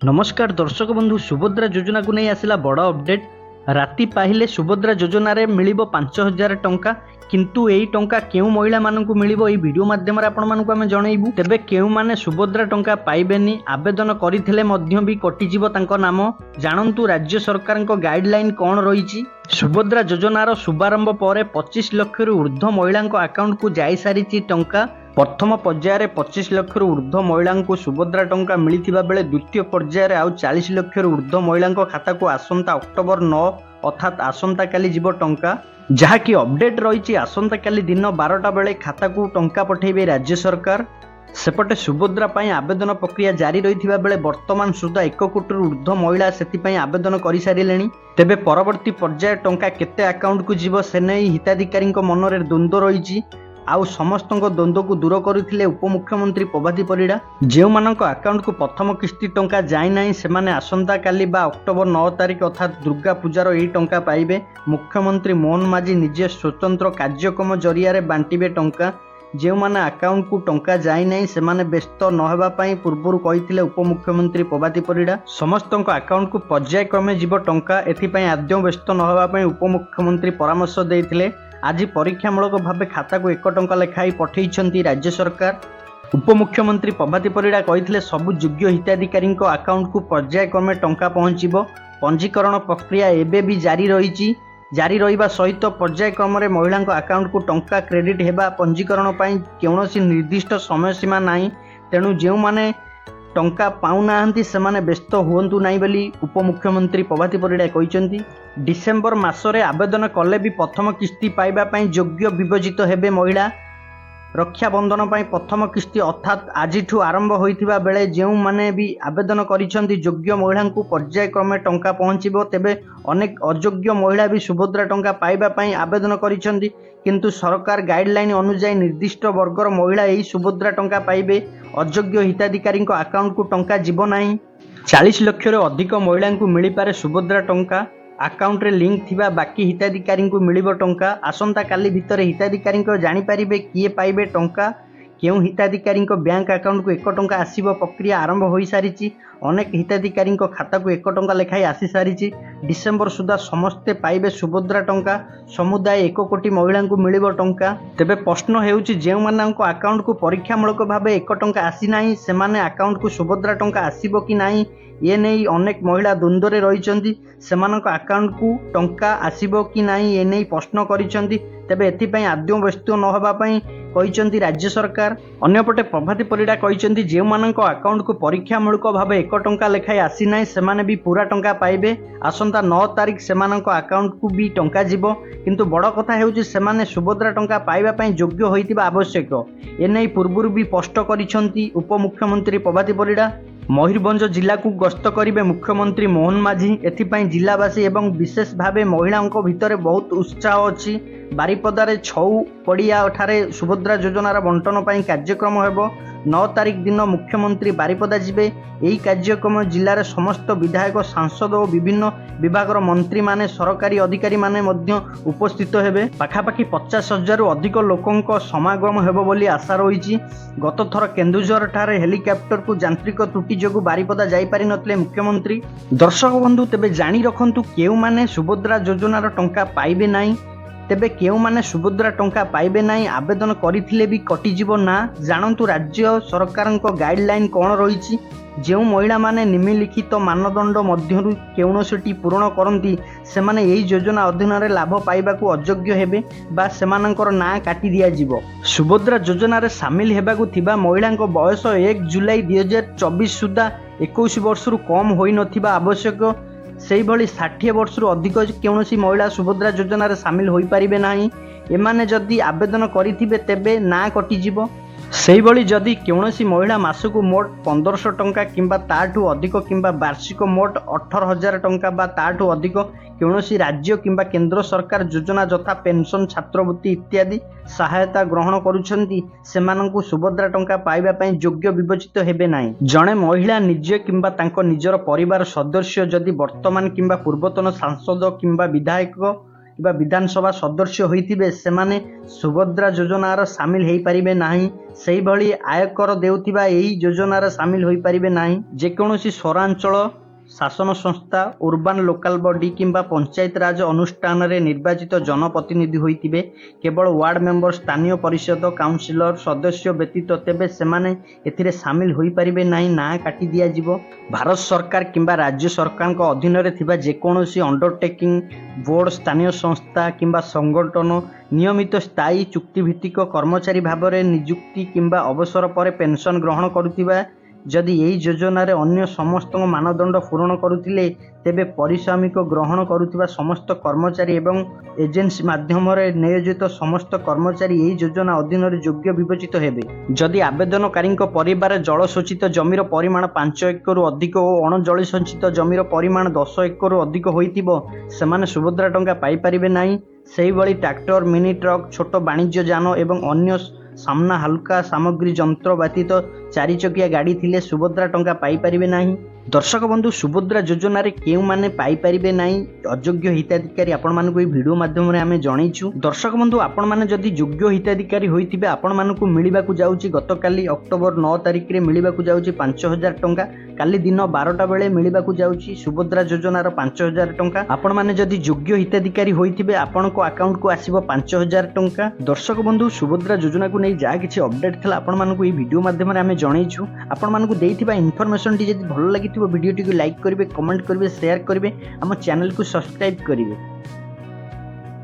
नमस्कार दर्शक बंधु सुभद्रा योजना को नहीं आसला बड़ अपडेट राति पाहिले सुभद्रा योजन मिलिबो 5000 टंका किंतु एई टंका केउ महिला मानकु मिलिबो एई वीडियो माध्यम रे आपण मानकु आमे जणैबु। तेबे केउ माने सुभद्रा टंका पाइबेनी आवेदन करिथिले मध्य भी कटिजिबो तांको नाम जानंतु राज्य सरकार को गाइडलाइन कोन रहिछि। सुभद्रा योजनार शुभारंभ पर 25 लाख रु ऊर्ध्व महिला अकाउंट को जाई सारिछि टंका। प्रथम पर्यायर 25 लाख रु ऊर्ध्व महिला को सुभद्रा टंका मिलिथिबा बेले द्वितीय पर्यायर आउ 40 लाख रु ऊर्ध्व महिला खाता को आसंता अक्टोबर 9 अर्थात आसंता काली जीवो टंका जहाँकि अपडेट रही आसंता काली दिन 12टा बेले खाता को टंका पठेबे राज्य सरकार। सेपटे सुभद्रा पाई आवेदन प्रक्रिया जारी रही बेले वर्तमान सुधा 1 कोटी ऊर्ध्व महिला से आवेदन कर सारे। तेबे परवर्ती पर्याय टंका केते अकाउंट को जीव से नहीं हिताधिकारी मनरे द्वंद्व रही आउ समस्त द्वंद्व को दूर करथिले उपमुख्यमंत्री प्रभाती परिड़ा। जो मानक अकाउंट को प्रथम किस्ती टंका जाई नाही सेमाने आसंता काली बा अक्टोबर 9 तारिख अर्थात दुर्गा पूजार एही टंका पाइबे। मुख्यमंत्री मोहन माझी निजे स्वतंत्र कार्यक्रम जरिया रे बांटिबे टंका। जो माने अकाउंट को टंका जाई नाही सेमाने व्यस्त न हेबा पई पूर्वरु कहिथिले उपमुख्यमंत्री प्रभाती परिड़ा। समस्त अकाउंट को पर्याय क्रमे जीव टंका एथिपई आद्य व्यस्त न हेबा पई उपमुख्यमंत्री परामर्श देइथिले। आज परीक्षामूलक भाव खाता को 1 टंका लेखाई पठेइछंती राज्य सरकार। उपमुख्यमंत्री प्रभाती परिड़ा कहिथिले सबु योग्य हिताधिकारी अकाउंट को पर्याय क्रमे टंका पहुंचीबो। पंजीकरण प्रक्रिया एबे भी जारी रही जारी रहिबा सहित पर्याय क्रम रे महिला अकाउंट को टंका क्रेडिट हेबा पंजीकरण पई कौनसी निर्दिष्ट समय सीमा नाही। तेणु जो माने टंका पाउनाहांती सेमाने व्यस्त हुअंतु नाही बोली उपमुख्यमंत्री प्रभाती परिड़ा कहिसंती। डिसेम्बर मासरे आवेदन कले भी प्रथम किस्ती पाइबा पई योग्य विभजित हेबे महिला। रक्षाबंधन पई प्रथम किस्ती अर्थात आजिठू आरंभ होइतिबा बेले जेउ माने भी आवेदन करिसंती योग्य महिला को पर्याय क्रमे टंका पहुंचीबो। तेबे अनेक अयोग्य महिला भी सुभद्रा टंका पाइबा पई आवेदन करिसंती किंतु सरकार गाइडलाइन अनुसार निर्दिष्ट वर्गर महिला एही सुभद्रा टंका पाइबे। अयोग्य हिताधिकारी अकाउंट को टंका जीव नाही। 40 लाख रे अधिक महिला को मिली पारे सुभद्रा टंका। अकाउंट रे लिंक थिबा बाकी हिताधिकारी को मिलिबो टंका। आसंता काली भितर हिताधिकारी जानि पारिबे किए पाइबे टंका। केउ हिताधिकारी बैंक अकाउंट को 1 टंका आसीबो प्रक्रिया आरंभ होई सारिछि। अनेक हिताधिकारी खाता को 1 टंका लेखाई आसी सारिछि। डिसेम्बर सुधा समस्ते पाइबे सुभद्रा टंका। समुदाय 1 कोटी महिला को मिलिबो टंका। तेबे प्रश्न हेउछि जेउ मानक अकाउंट को परीक्षामूलक भाबे 1 टंका आसी नाही सेमाने अकाउंट को सुभद्रा टंका आसीबो कि नाही ये नहीं अनेक महिला द्वंद्व रे रहिचंती। सेमानक अकाउंट को टंका आसीबो कि नाही ये नहीं प्रश्न करिसंती। तेबे एथिपई आद्य व्यस्त न होबा पई कहिसंती राज्य सरकार। अन्यपटे प्रभाती परिड़ा कहिसंती जे मानक अकाउंट को परीक्षामूलक भाबे 1 टंका लेखाई आसी नाही सेमाने भी पूरा टंका पाइबे। आसंता 9 तारिख सेमानक अकाउंट को भी टंका जीवो किंतु बड़ कथा हेउछि सेमाने सुभद्रा टंका पाइबा पई योग्य होइतिबा आवश्यक। ए नै पूर्वरु भी स्पष्ट करिसंती उपमुख्यमंत्री प्रभाती परिड़ा। मयूरभंज जिला को गस्त करेंगे मुख्यमंत्री मोहन माझी। एथिपाई जिलावासी एवं विशेष भावे महिलाओं भितर बहुत उत्साह अच्छी। बारिपदारे छऊ पड़िया ठारे सुभद्रा योजनार बंटन पर कार्यक्रम हेबो। 9 तारिख दिन मुख्यमंत्री बारिपदा जिबे। यही कार्यक्रम जिलार समस्त विधायक सांसद और विभिन्न विभागर मंत्री माने सरकारी अधिकारी माने मध्य उपस्थित हेबे। पाखापाखि 50,000 रु अधिक लोकों समागम हेबो बोली आशा रही। गत थर केन्दुझर ठारे हेलिकॉप्टर को यांत्रिक त्रुटि जोगु बारिपदा जाई पारि नथिले मुख्यमंत्री। दर्शक बंधु तेबे जानी रखंतु केउ माने सुभद्रा योजनार टंका पाइबे नाही। तेबे केउ माने सुभद्रा टंका पाइबे नाही आवेदन करिथिले भी कटिजिबो ना जानंतु राज्य सरकारक गाइडलाइन कोन रहिछि। जो महिला माने निम्नलिखित मानदंड मध्यरु केउनोसिटी पूर्ण करंती सेमाने एही योजना अधीन रे लाभ पाइबाकू अयोग्य हेबे बा सेमानकर ना काटी दिया जिवो। सुभद्रा योजना रे शामिल हेबाकू थिबा महिलांक बयस 1 जुलाई 2024 सुधा 21 वर्षरु कम होई नथिबा आवश्यक। सेही भली 60 वर्षरु अधिक कौनसी महिला सुभद्रा योजना रे शामिल होई पारिबे नाही। एमाने जदि आवेदन करिथिबे तेबे ना कटिजिवो। सेही भली जदि कौनसी महिला मासकू मोट 1500 टंका किंबा ताठू अधिक किंबा वार्षिक मोट 18,000 टंका बा ताठू अधिक कौनसी राज्य किंबा केंद्र सरकार योजना यथा पेंशन छात्रवृत्ति इत्यादि सहायता ग्रहण करुछंती सेमानंकु सुभद्रा टंका पाइबा पई योग्य विवेचित हेबे नाही। जणे महिला निजे किंबा तांको निजर परिवार सदस्य जदि वर्तमान किंबा पूर्वतन सांसद किंबा विधायक किंवा विधानसभा सदस्य होइथिबे सेमाने सुभद्रा योजनार सामिल हो पारिबे नाही। सेही भली आयकर देउथिबा एही योजनार सामिल हो पारिबे नाही। जेकोसी सहरांचल शासन संस्था उर्बान लोकाल बॉडी किंबा पंचायत राज अनुष्ठान रे निर्वाचित जनप्रतिनिधि होइथिबे केवल वार्ड मेंबर स्थानीय परिषद काउंसिलर सदस्य व्यतीत तेबे सेमाने एथिरे सामिल होई परिबे नाही। ना काटी दिया जिवो। भारत सरकार किंबा राज्य सरकार को अधीन रे थिबा जेकोसी अंडरटेकिंग बोर्ड स्थानीय संस्था किंबा संगठन नियमित स्थायी चुक्तिभित्तिक कर्मचारी भाव में नियुक्ति किंबा अवसर पर पेंशन ग्रहण करुथिबा जदि यही योजन अन्य समस्त मानदंड पूरण करुथिले तेबे परिश्रमिक ग्रहण करुथिबा समस्त कर्मचारी एवं एजेंसी माध्यम नियोजित समस्त कर्मचारी यही योजना अधीन योग्य विवेचित हेबे। जदि आवेदनकारी परिवार जलसेचित जमीर परिमाण 5 एकड़ अधिक और अणजलसेचित जमीर परिमाण 10 एकड़ अधिक होइतिबो सेमाने सुभद्रा टंका पाई परिबे नाही। सेही भली ट्रैक्टर मिनी ट्रक छोट वाणिज्य यान एवं अन्य सामना हल्का सामग्री जंत्र व्यतीत 4 चकिया गाड़ी थिले सुभद्रा टंका पाई परिबे नाही। दर्शक बंधु सुभद्रा योजना रे केउ माने पाई परिबे नाही अयोग्य हिताधिकारी आपण मानकु ई वीडियो माध्यम रे आमे जणैछु। दर्शक बंधु आपण माने जदि योग्य हिताधिकारी होइतिबे आपण मानकु मिलिबाकु जाउची गतकाली अक्टोबर 9 तारिख रे मिलिबाकु जाउची 5000 टंका। काली दिन 12टा बेले मिलिबाकु जाउची सुभद्रा योजनार 5000 टंका। आपण माने जदि योग्य हिताधिकारी होइतिबे आपनको अकाउंट को आसीबो 5000 टंका। दर्शक बंधु सुभद्रा योजना को नै जा किछि अपडेट थला आपण मानकु ई वीडियो माध्यम रे आमे जणैछु। आपण मानकु देइथिबा इन्फॉर्मेशन टी जदि भलो लागिथिबो वीडियो टी को लाइक करिवे कमेंट करिवे शेयर करिवे हम चैनल को सब्सक्राइब करिवे।